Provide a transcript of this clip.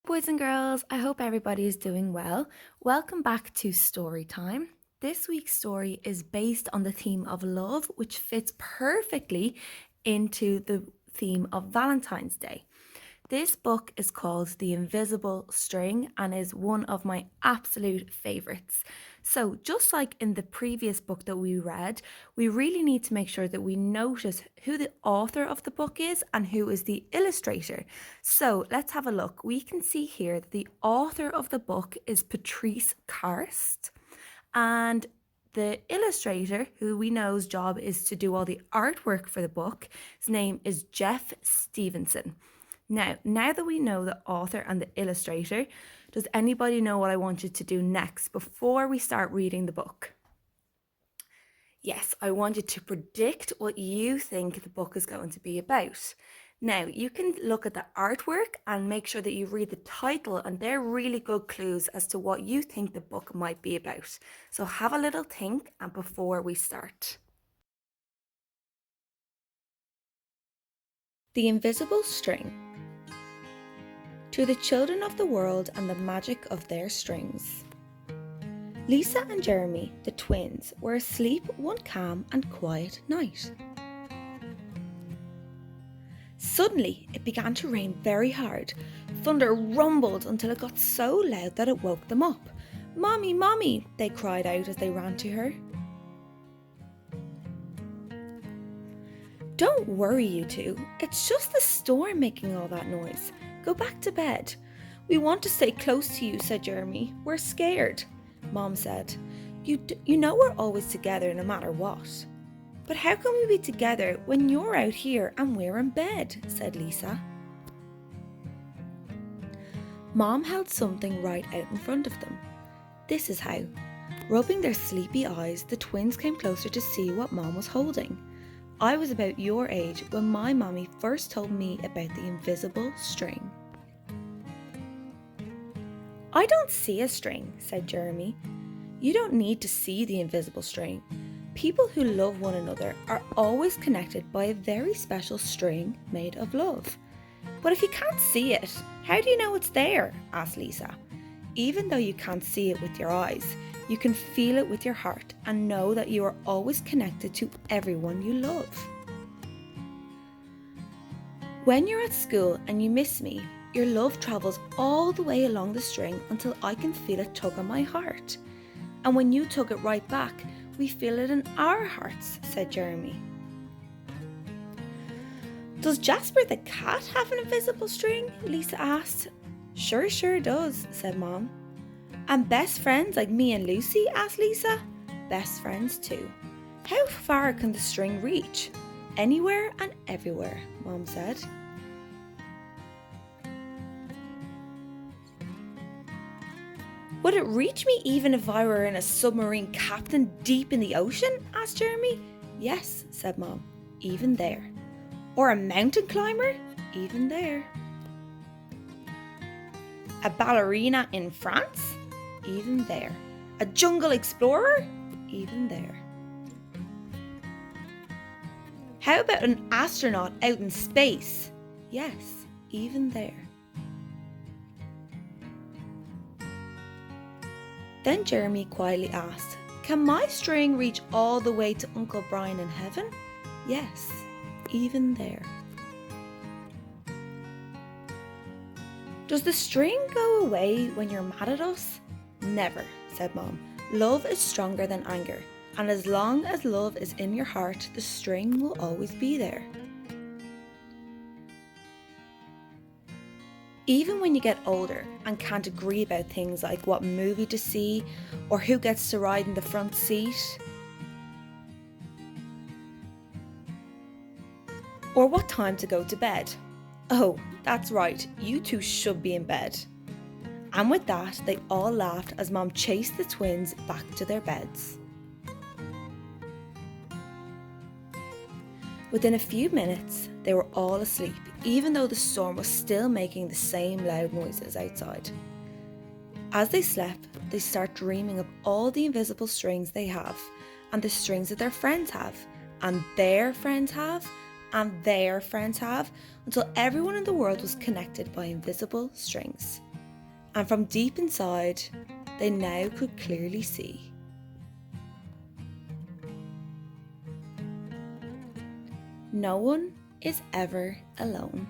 Boys and girls, I hope everybody is doing well. Welcome back to Story Time. This week's story is based on the theme of love, which fits perfectly into the theme of Valentine's Day. This book is called The Invisible String and is one of my absolute favourites. So, just like in the previous book that we read, we really need to make sure that we notice who the author of the book is and who is the illustrator. So, let's have a look. We can see here that the author of the book is Patrice Karst, and the illustrator, who we know's job is to do all the artwork for the book, his name is Jeff Stevenson. Now that we know the author and the illustrator, does anybody know what I want you to do next before we start reading the book? Yes, I want you to predict what you think the book is going to be about. Now, you can look at the artwork and make sure that you read the title, and they're really good clues as to what you think the book might be about. So have a little think and before we start. The Invisible String. To the children of the world and the magic of their strings. Lisa and Jeremy, the twins, were asleep one calm and quiet night. Suddenly, it began to rain very hard. Thunder rumbled until it got so loud that it woke them up. "Mommy, Mommy!" they cried out as they ran to her. "Don't worry, you two. It's just the storm making all that noise. Go back to bed." "We want to stay close to you," said Jeremy. "We're scared," Mom said. You know we're always together no matter what." "But how can we be together when you're out here and we're in bed?" said Lisa. Mom held something right out in front of them. This is how. Rubbing their sleepy eyes, the twins came closer to see what Mom was holding. I was about your age when my mommy first told me about the invisible string. "I don't see a string," said Jeremy. "You don't need to see the invisible string. People who love one another are always connected by a very special string made of love." "But if you can't see it, how do you know it's there?" asked Lisa. "Even though you can't see it with your eyes, you can feel it with your heart and know that you are always connected to everyone you love. When you're at school and you miss me, your love travels all the way along the string until I can feel it tug on my heart. And when you tug it right back, we feel it in our hearts," said Jeremy. "Does Jasper the cat have an invisible string?" Lisa asked. Sure does," said Mom. "And best friends like me and Lucy?" asked Lisa. "Best friends too." "How far can the string reach?" "Anywhere and everywhere," Mom said. "Would it reach me even if I were in a submarine captain deep in the ocean?" asked Jeremy. "Yes," said Mom, "even there." "Or a mountain climber?" "Even there." "A ballerina in France?" "Even there." "A jungle explorer?" "Even there." "How about an astronaut out in space?" "Yes, even there." Then Jeremy quietly asked, "Can my string reach all the way to Uncle Brian in heaven?" "Yes, even there." "Does the string go away when you're mad at us?" "Never," said Mom. "Love is stronger than anger, and as long as love is in your heart, the string will always be there." Even when you get older and can't agree about things like what movie to see or who gets to ride in the front seat, or what time to go to bed. Oh, that's right, you two should be in bed. And with that, they all laughed as Mom chased the twins back to their beds. Within a few minutes, they were all asleep, even though the storm was still making the same loud noises outside. As they slept, they start dreaming of all the invisible strings they have, and the strings that their friends have, and their friends have, and their friends have, until everyone in the world was connected by invisible strings. and from deep inside, they now could clearly see. No one is ever alone.